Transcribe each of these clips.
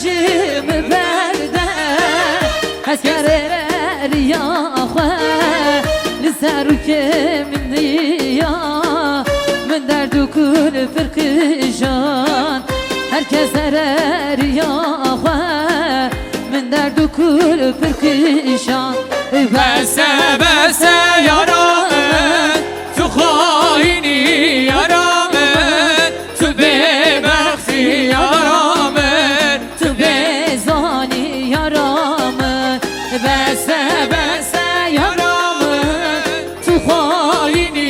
جم برده حسكر ريا خو لسرك من ديا من درد كل فرق جان herkes ريا خو من درد كل فرق جان بس بس yaramın tu haini yaramın tu bebexti yaramın tu bezani yaramın bes bes yaramın tu haini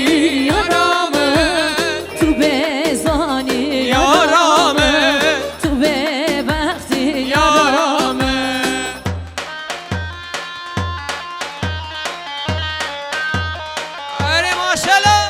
yaramın tu bezani yaramın tu bebexti yaramın Hadi maşallah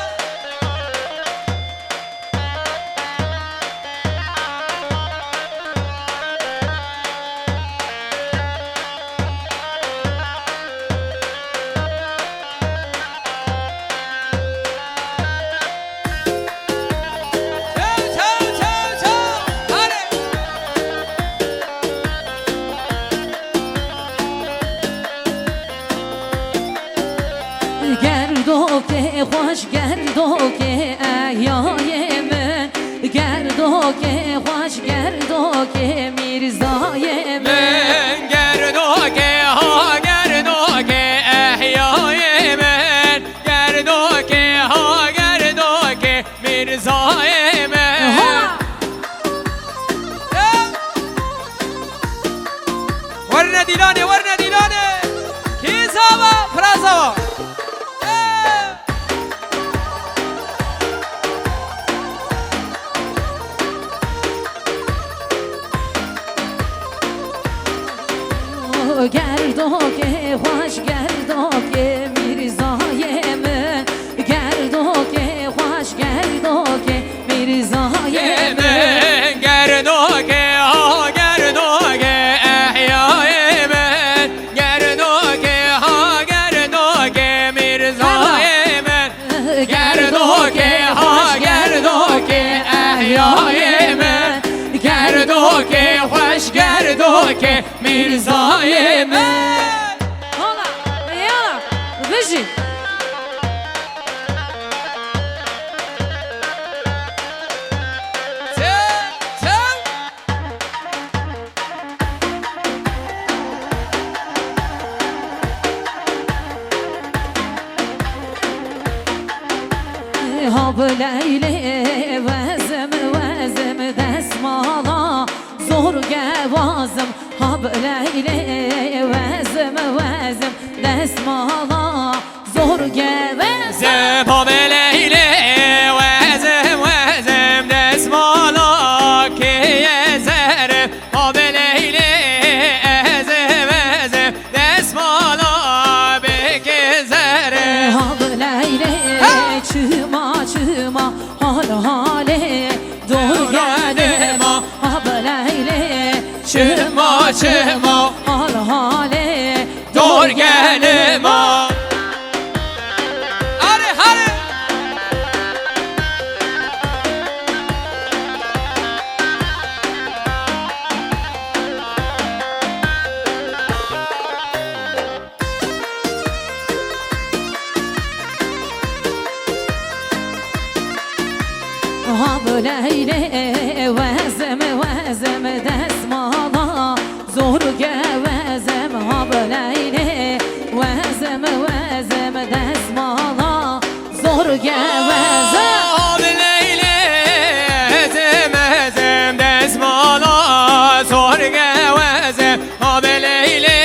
گردو که خوش گردو که احیای من گردو که خوش گردو که میرزای من من گردو که ها گردو که احیای من گردو که ها گردو که میرزای من ورنا دیلانه ورنا دیلانه کیزاوا فرازاوا گردو که خوش گردو که میرزای من گردو که خوش گردو که میرزای من گردو که ها گردو که احیای من گردو که ها گردو که میرزای من گردو که ها گردو که احیای من گردو که خوش گردو که میرزای من Ola, yala, بشی Hab Leyli vazım vazım desmala zor gevazım Hab Leyli vazım vazım desmala zor gevazım Zebab Leyli vazım vazım desmala ki yezerim Hab Leyli ezim ezim desmala bekezerim Hab Leyli çıma çıma hal hale doğru geldim Hab Leyli çıma çıma hal hale dur gelim ha Hadi hadi Hab Leyli vazım vazım desmala zor gevezim Hab Leyli vazım vazım desmala zor gevezim Hab Leyli ezim ezim desmala zor gevezim Hab Leyli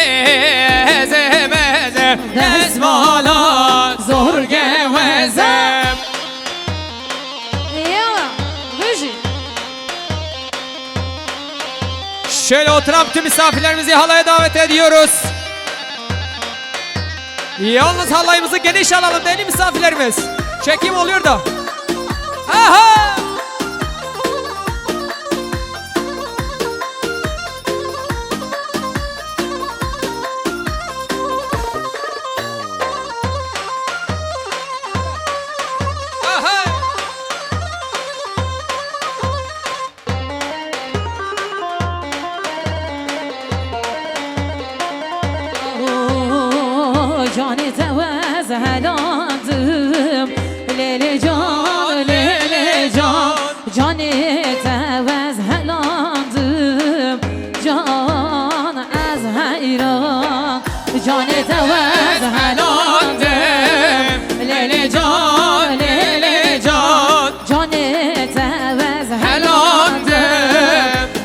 ezim ezim desmala zor gevezim Yala, bıcı Şöyle oturan tüm misafirlerimizi halaya davet ediyoruz. Yalnız halayımızı geniş alalım değerli misafirlerimiz. Çekim oluyor da. Aha! Canı tevez helandım Lele can, lele can Canı tevez helandım Can az hayran Canı tevez helandım Lele can, lele can Canı tevez helandım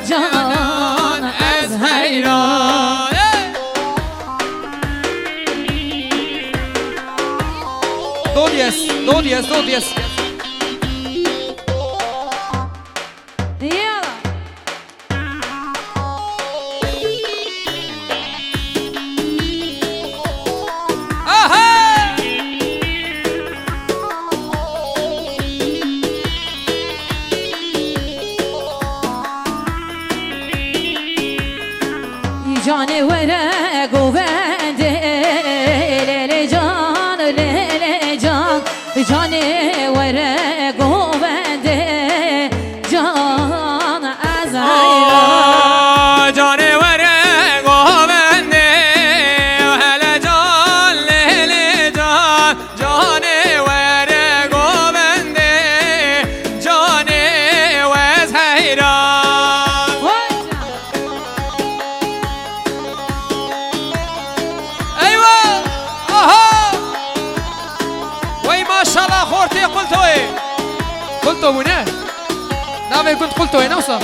Can az hayran Do diyez, do diyez, do diyez. Yalla Aha! Canı vere govende Lele can, lele can Canı vere govende Can az hayran Canı vere govende hele can lele can Canı vere govende Canı vez hayran Eyvah aha Vay maşallah خورتي قلتو هنا نعم كنت قلتو هنا وصل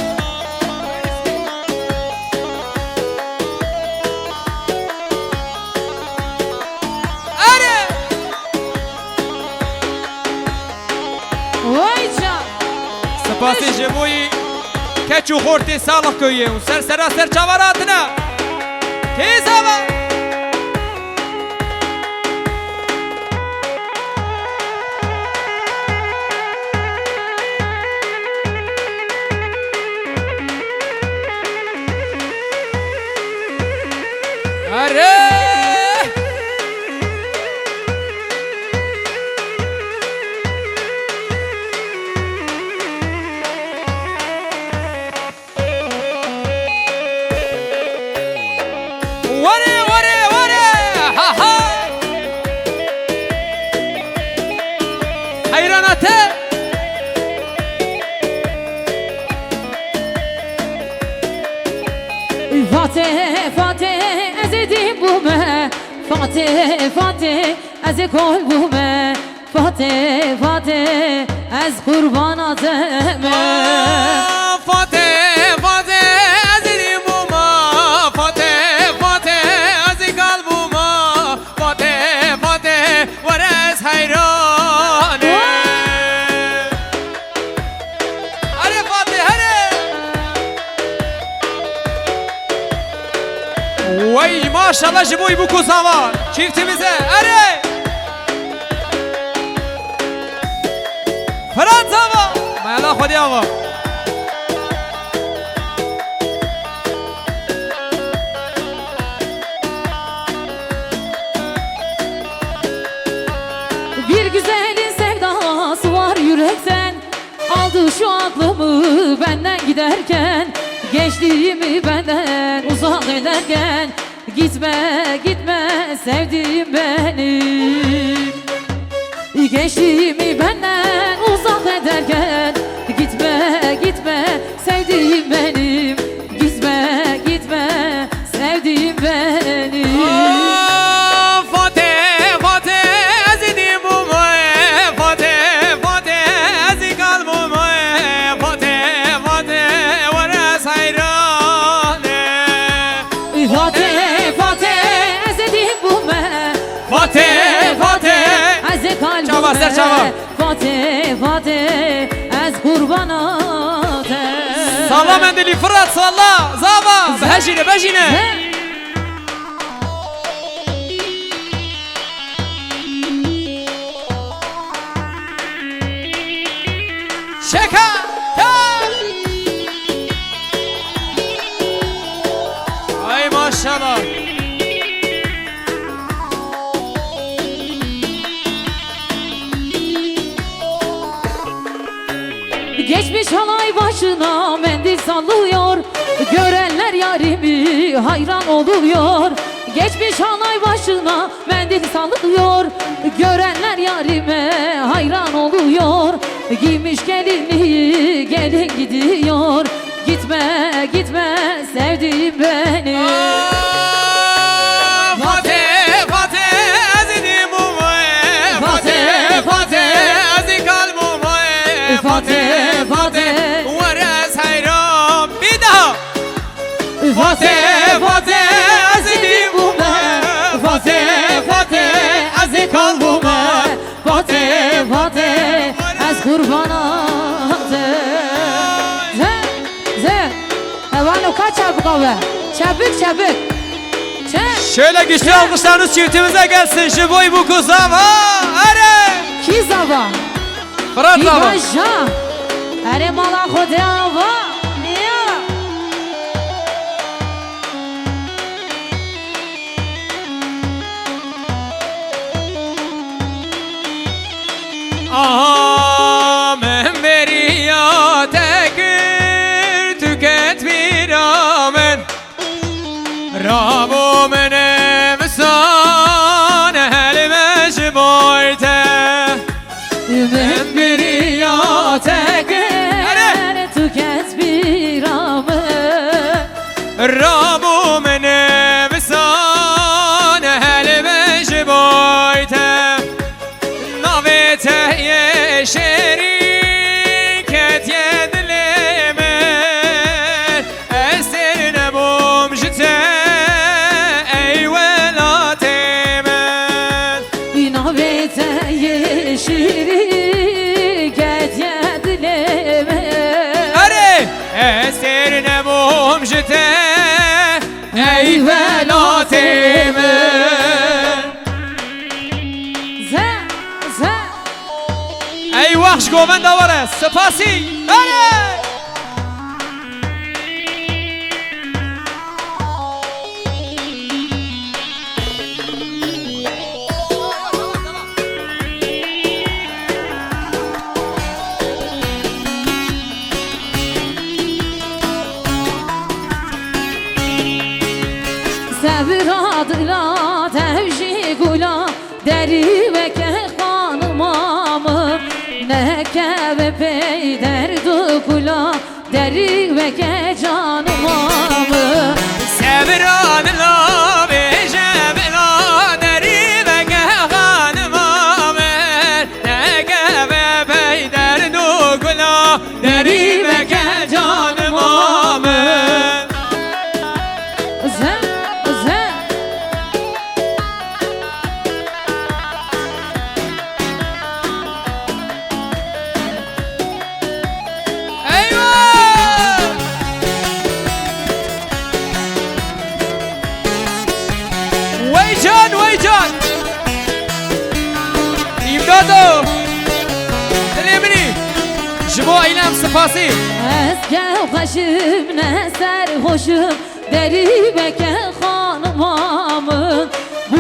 Vay can سپاسی جبوی کچو خورتی سالخ کویه و سر سرا سر چاوراتنا تیز آبا اره وره وره وره ها ها حیراناته Fatih, Fatih, ez edip bume Fatih, Fatih, ez kol bume Fatih, Fatih, ez kurban ateme Fatih Fatih aziri buma Fatih Fatih azi kalbuma Fatih Fatih vares hayrane Hadi Fatih hadi Vay maşallah jiboy bu kuzama çiftimize hadi Fransa va Mayala khodi ava Bir güzelin sevdası var yürekten Aldı şu aklımı benden giderken Gençliğimi benden uzak ederken Gitme, gitme sevdiğim benim Gençliğimi benden uzak ederken Gitme, gitme sevdiğim benim Gitme, gitme sevdiğim benim Fatih Fatih azidi buma Fatih Fatih azi kalbuma Fatih Fatih varas hayrane Fatih, Fatih ezedi bu me Fatih Fatih Ez kalbime Çava, ser çava. Fatih, Fatih ez kurbanate Salla mendili Fırat salla Zava Behjine behjine Şeka Ay maşallah Geçmiş halay başına mendil sallıyor Görenler yarimi hayran oluyor Geçmiş halay başına mendil sallıyor. Görenler yarime hayran oluyor. Giymiş gelinliği gelin gidiyor. Gitme gitme sevdiğim beni. Fatih Fatih azidim umaye Fatih Fatih azi kalbim umaye Fatih Fatih Varas hayram bir daha Fatih Fatih azidim umaye Fatih Fatih azi kalbim umaye Fatih Fatih az kurbanate. Ze Hevalo kaç çabuk abi. Çabuk çabuk. Şöyle güçlü alkışlarınız çiftimize gelsin şu boy bu kuzama. Hadi. Ki zava. Fırat zava. İbraja. Are mala khodava. Niya. Aha memberiya tekir tüket bir amen Rabo mene misan elime şiboyte Memberiya tekir Tüket bir amı. Rabo mene misan elime şiboyte Navete şeriket yedleme Esirine bomjite ey velatemen İnavete yeşiri get yedleme. Hadi! Esirine bomjite ey velatemen ای وحش گومن دواره سپاسی بله Sevir adıyla tevşi gula deri ve kehkanımamı ne keve peyder dukula deri ve ke canımamı Seviranla beşevla deri ve gehhanım amer Ne geve peyder dukula deri ve gecanım amer Zen zen Eyvah! Veycan! İmdadı! Dilemini! Jibo ailem sıfası! Ezgel kaşım ne serhoşum deri ve kehkanımamın bu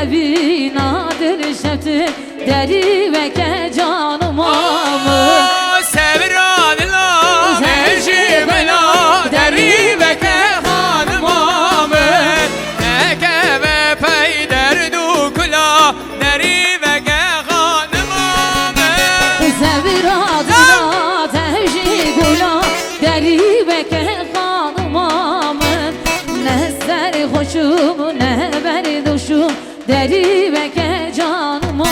evi nadir şeftim deri ve ke canımamın Seviranla beşevla deri ve gehhanım amer Ne geve peyder dukula deri ve gehhanım amer Sevir adına tevşi gula deri ve kehkanımamın ne serhoşum ne berduşum deri ve ke canımamın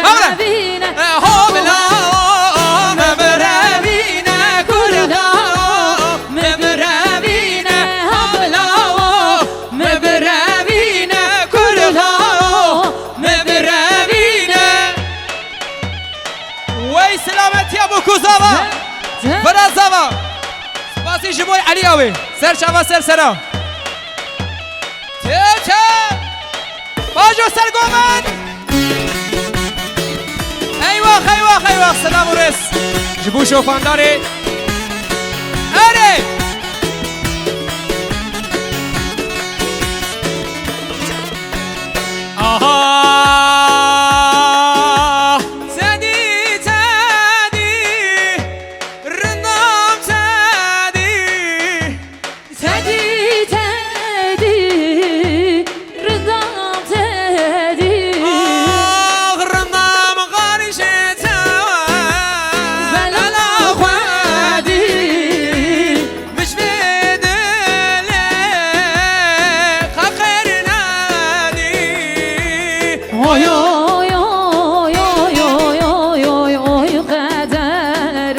مبربینه حاملا مبربینه کردا مبربینه حاملا مبربینه کردا مبربینه وی سلامتی ابو کوزاوا برازاوا سپاسی جبوی علی آوی سر چاوا سر سرا تیوچه باجو سر گومن ایوه سلام و رس جبو شوفانداری اره آها تدی رنام تدی رضام تدی رنام غارش بلا خوادی مش بدل خقر نادي oy oy oy oy oy oy oy oy kader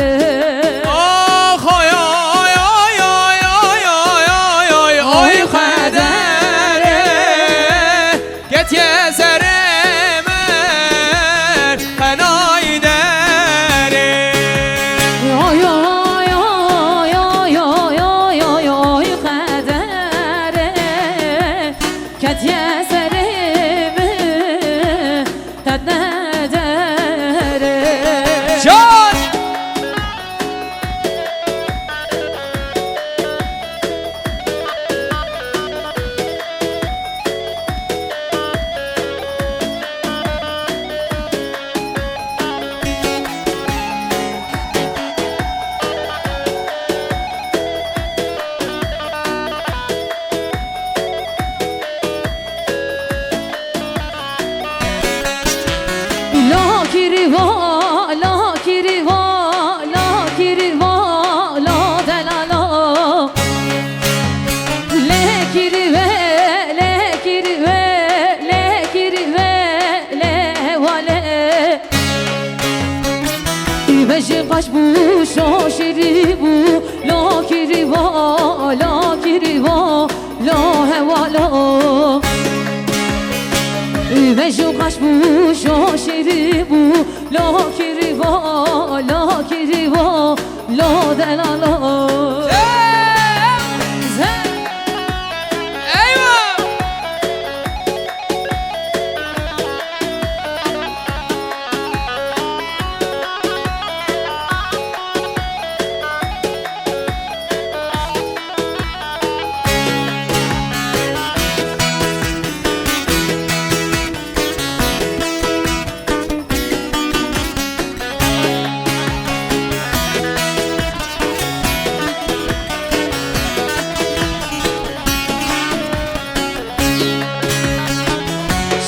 آخ آی آی آی آی آی آی آی آی قدره گت یه زرمر قنای داره oy oy oy oy oy oy oy oy kader ket yeserimi tad nedere جان La kiriva, la kiriva, la kiriva, la delala. Le kirive, le kirive, le kirive, le vale. İbeşi kaç bu, şaşiri bu, la kiriva, la kiriva, la hevala. Vejo kaşbu şaşiri bu la kiriva la delala eyvah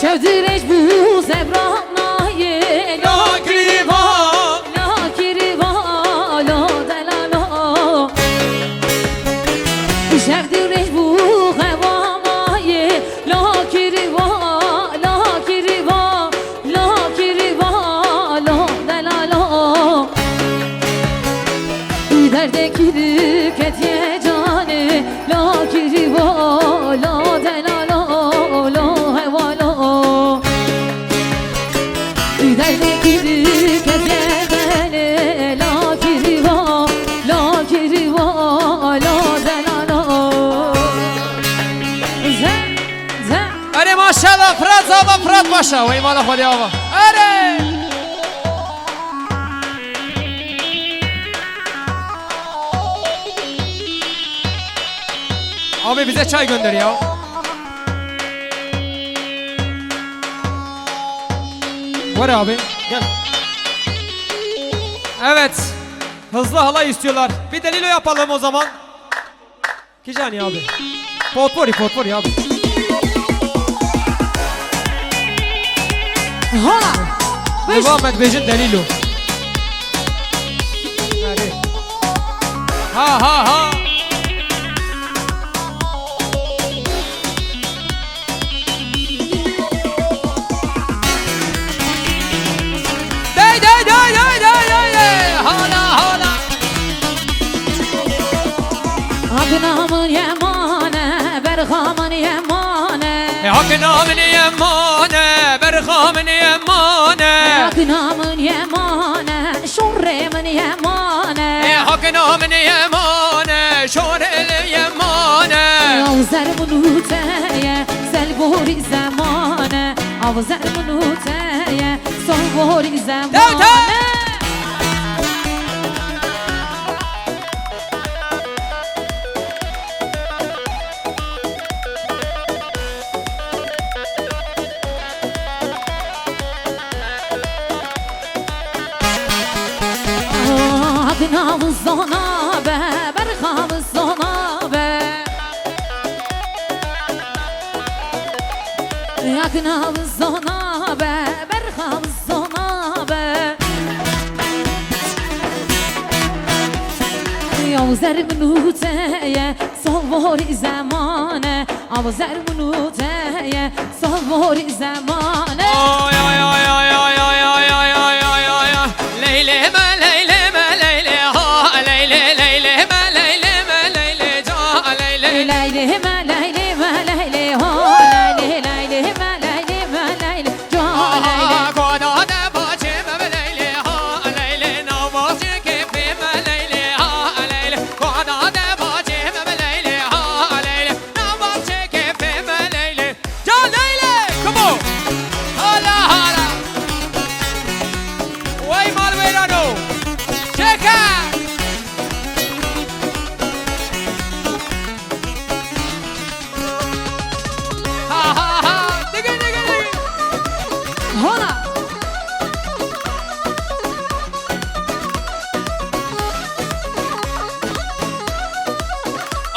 Şevdireş bu zebranaye la kiriva la delala Şevdireş bu hevamaye la kiriva la delala Derde kirip ketiye cane la kiriva la delala la hevala Derde kirip ketiye beni la kiriva la delala Zem اره ماشاءالله فراد زاوا فراد باشه و ایمان خودی آوا اره Abi bize çay gönder ya. Var abi gel. Evet. Hızlı halay istiyorlar. Bir delilo yapalım o zaman. Kicani abi. Potpori abi. Hala Devam et Bejin delilo. Hadi. Ha. برخامن یمانه حکنامن یمانه برخامن یمانه حکنامن یمانه شورمن یمانه حکنامن یمانه شور یمانه آوزر منوته سلبوری زمانه آوزر منوته سلبوری زمانه Aknav zonabe, berkhav zonabe Aknav zonabe, berkhav zonabe Yavzer minuteye, savori zamane Avzer minuteye, savori zamane Oy oy oy oy oy oy oy oy oy oy oy oy Leyleme leyleme leyle ha leyle leyleme leyleme leyle ca leyle Leyli me leyli me leyli ho leyli leyli me leyli me leyli jo leyli Koda de bacım leyle ha leyle navazı kefim leyle ha leyle Koda de bacım leyle ha leyle navazı kefim leyle ca leyle come on hala hala Vay Marverano check out Ha ha ha digga digga digga hola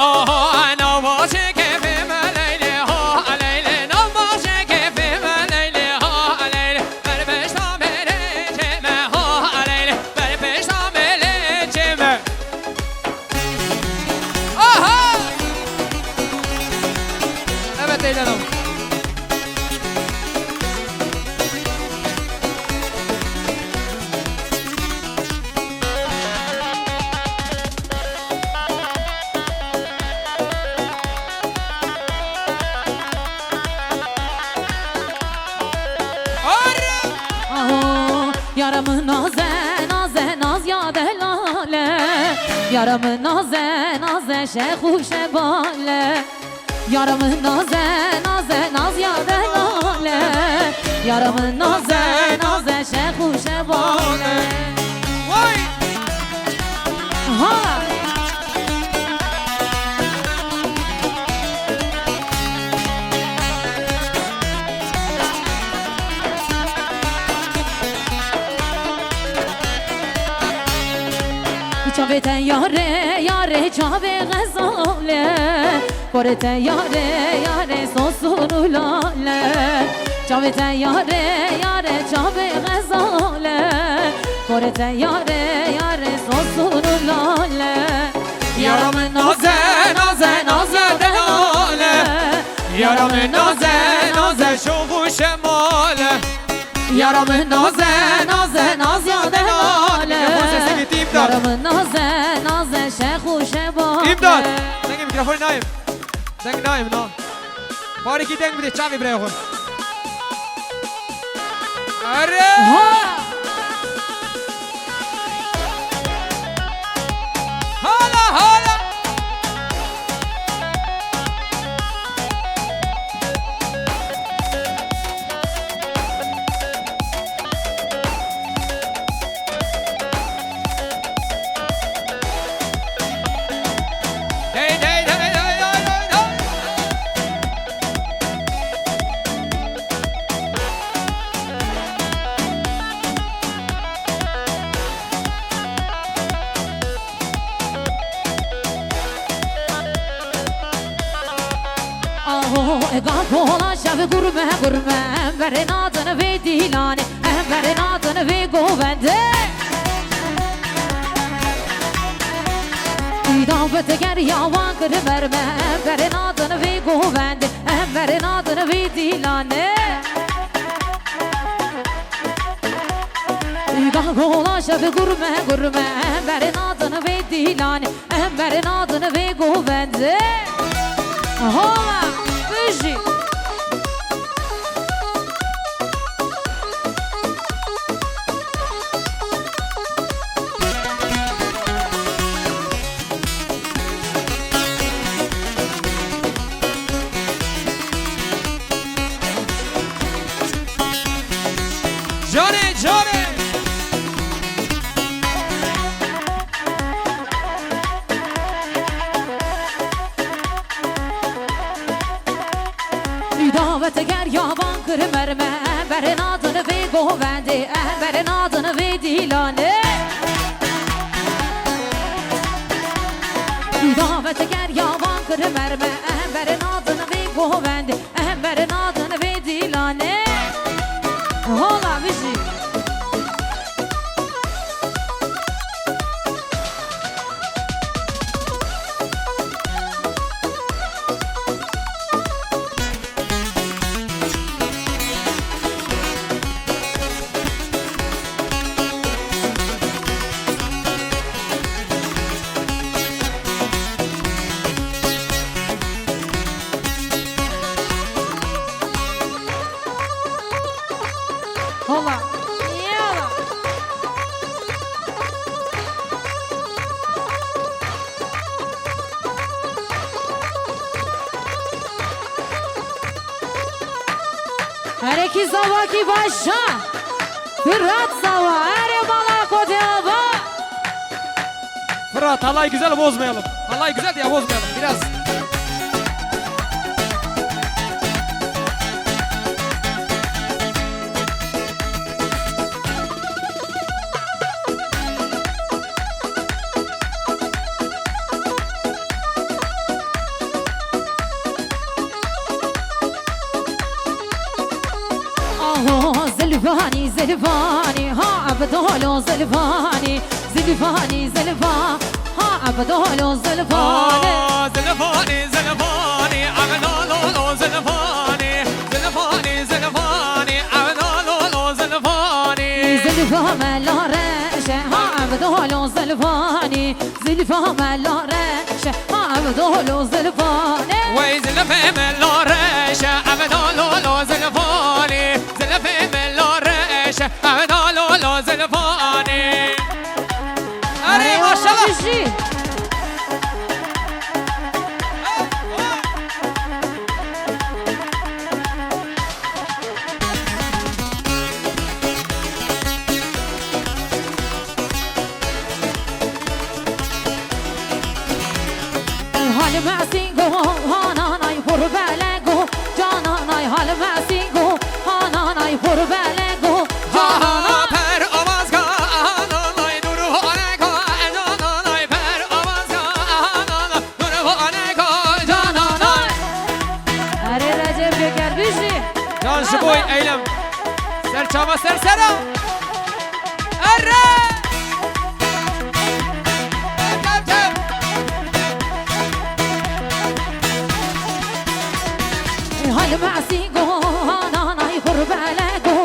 Oh, navazı kefim leyle ha leyle navazı kefim leyle ha leyle ver peşta melekeme ha leyle ver peşta melekeme Aha Evet Leyla Hanım aho yaramı naze naze naz ya delale yaramı naze naze şehu şebale yaramı naze naze naz ya delale yaramı naze naze şehu şebale Vay ha Çavete yare yare çave gazale Korete yare yare sosunu lale Çavete yare yare çave gazale Korete yare yare sosunu lale Yaramı naze naze naze delale Yaramı naze naze şovu şemale Yaramı naze naze naz ya delale Yaramı naze naze şehu şebale İmdat! Denge mikrofonu naim Denge naim na Bari ki denge bir de çavi bre khun Arre Ha! Hala hala Dey dey dey dey dey dey dey Aho ega kola şev gurme gurme Emberin adını ve dilane Emberin adını ve govende İdafete ger yavan kırı verme Emberin adını ve govende Emberin adını ve dilane İga kola şev gurme gurme Emberin adını ve dilane Emberin adını ve govende هلا بيجي جانه جانه دعوت گر یابان کرمرمه برن adını ve govende berin adını ve dilane davet ger yaban kırmerme berin adını ve govende berin adını ve dilane hola bizi hola yala her iki zava ki başa Fırat zava her bala kodeva Fırat halay güzel bozmayalım. Halay güzel diye bozmayalım biraz. زلفاني زلفاني ها عبدولو زلفاني زلفاني زلفا ها عبدولو زلفاني زلفاني زلفاني عملولو زلفاني زلفاني زلفاني عملولو زلفاني زلفا ملارشه ها عبدولو زلفاني زلفا ملارشه ها عبدولو زلفاني وي زلفي ملارشه عملولو زلفاني زلفي ملارشه عملولو زلفاني أري ما شاء الله Hal masingo hananay hurbelego cananay hal masingo hananay hurbelego Ha per avazga ananay durhaneka cananay per avazga ananay durhaneka cananay Are Recep Göker bizi Can şiboy eylem serçava sersera Erre hal masingo hananay hurbelego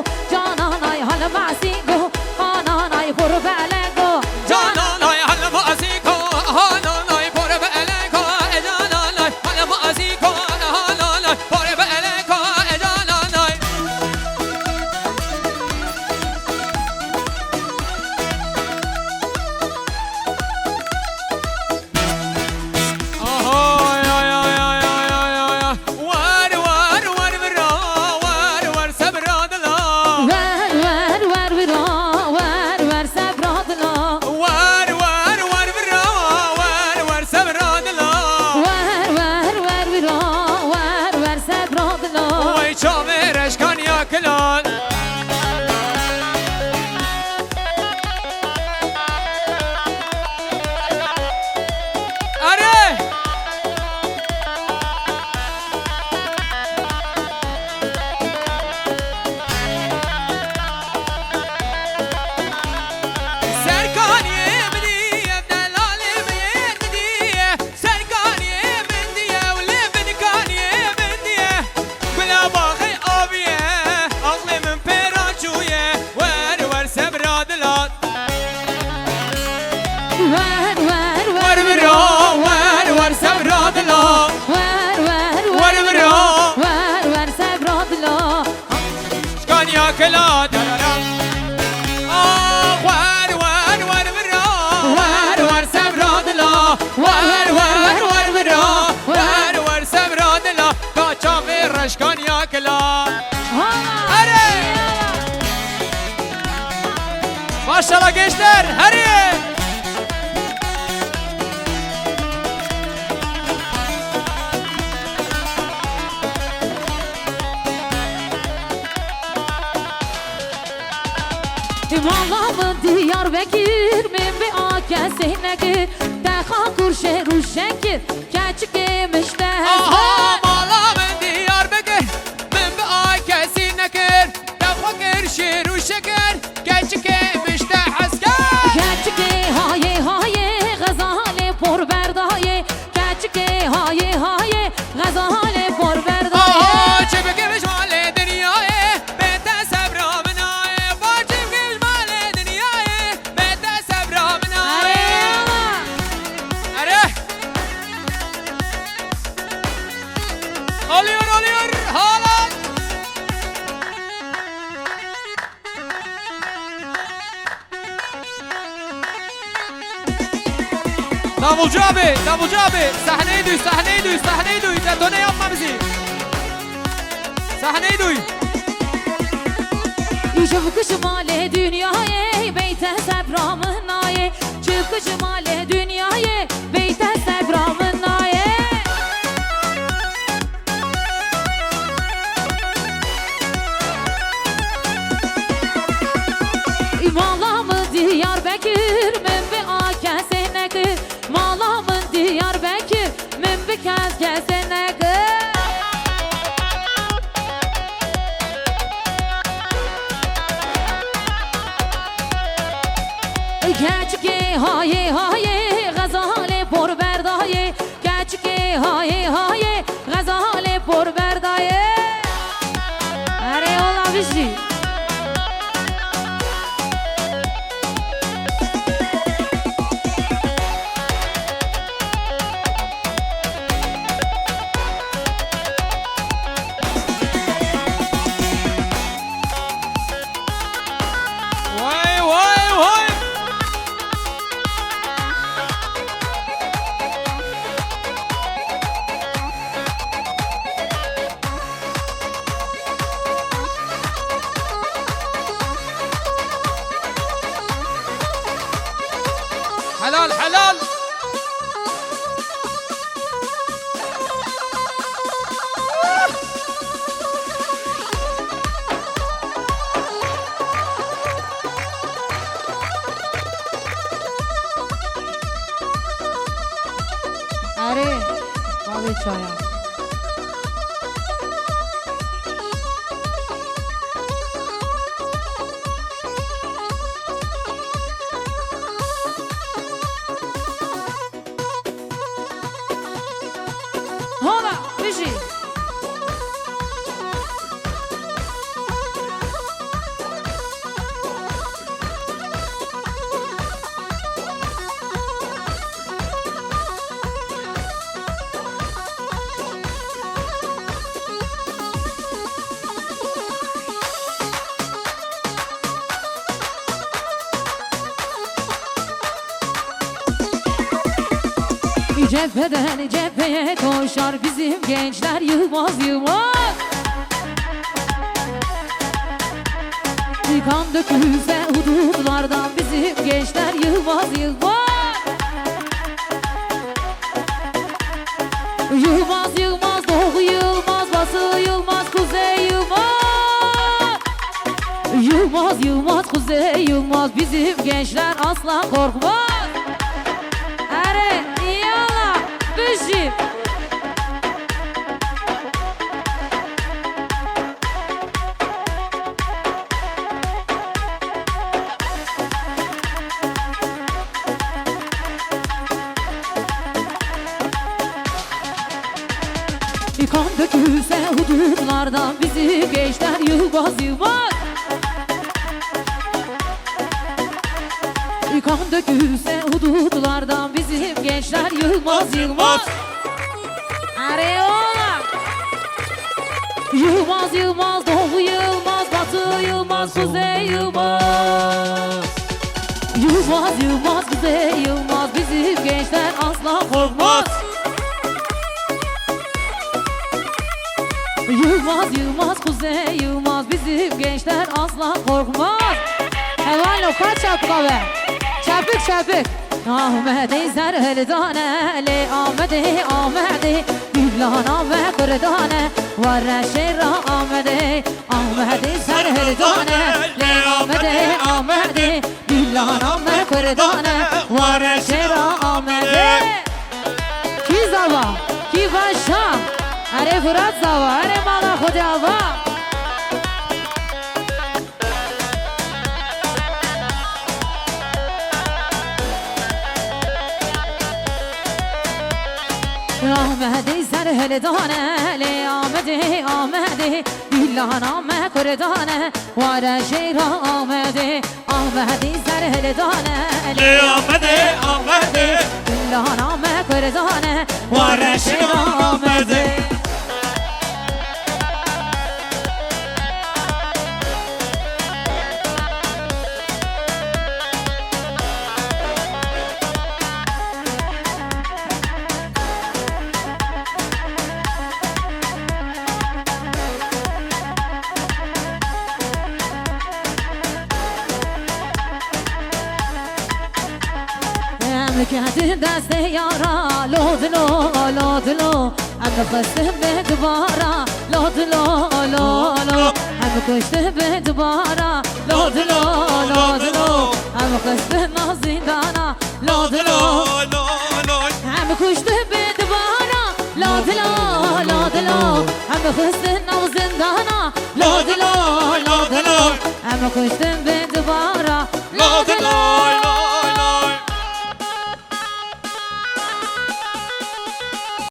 Maşallah gençler, hadi. Vallahi Diyarbakır men be akesine Deha kurşe ruşenkir keçik emişte Aha malamın Diyarbakır men be akesine kir Defa şer u şeker Keçik emişte asker Keçik haye haye gazale por berdaye Keçik haye haye gazale por berdaye Aha çebek emiş male dünyaya Bete sebramın aye Barçım geç male dünyaya Bete sebramın aye Hadi Oluyor halat Davulcu abi sahneyi duy detone yapma bizi Sahneyi duy Çıkış male dünyaya beyte sebramın aye Çıkış male dünyaya beyte sebramın aye Malamın Diyarbakır men be akesine kır Malamın Diyarbakır men be kesene kır Keçike haye haye gazale por berdaye Keçike haye haye gazale por berdaye Are ola bizi Vay Helal Are babi çaya Hola bizi Cepheden cepheye koşar bizim gençler Yılmaz Kan dökülse hudutlardan bizim gençler Yılmaz Yılmaz Doğu Yılmaz Batı Yılmaz Kuzey Yılmaz Kuzey Yılmaz bizim gençler asla korkmaz Are yallah bizi Kan dökülse hudutlardan bizi gençler Yılmaz Kan dökülse hudutlardan bizim gençler Yılmaz Areola Yılmaz Doğu Yılmaz Batı Yılmaz Kuzey Yılmaz Kuzey Yılmaz bizim gençler asla korkmaz Yılmaz Kuzey Yılmaz bizim gençler asla korkmaz Helal Alo kaç çapık abi? Çapık çapık. Ahmet'i serhildane le Ahmet'i Gülhana ve kırdane var şehra Ahmet'i serhildane le Ahmet'i Gülhana ve kırdane var şehra Ahmet'i Ki zava ki başa Are Fırat zava are mala khudava Ahmet'i serhildane le Ahmet'i Gülhana ve kırdane var şehra Ahmet'i serhildane le Ahmet'i Gülhana ve kırdane var şehra Ahmet'i Memleketin deste yara Lodlo Hem kıştı be duvara Lodlo Hem kıştı be duvara Lodlo Hem kıştı nazindana Lodlo Hem kıştı be duvara Lodlo Hem kıştı nazindana Lodlo Hem kıştı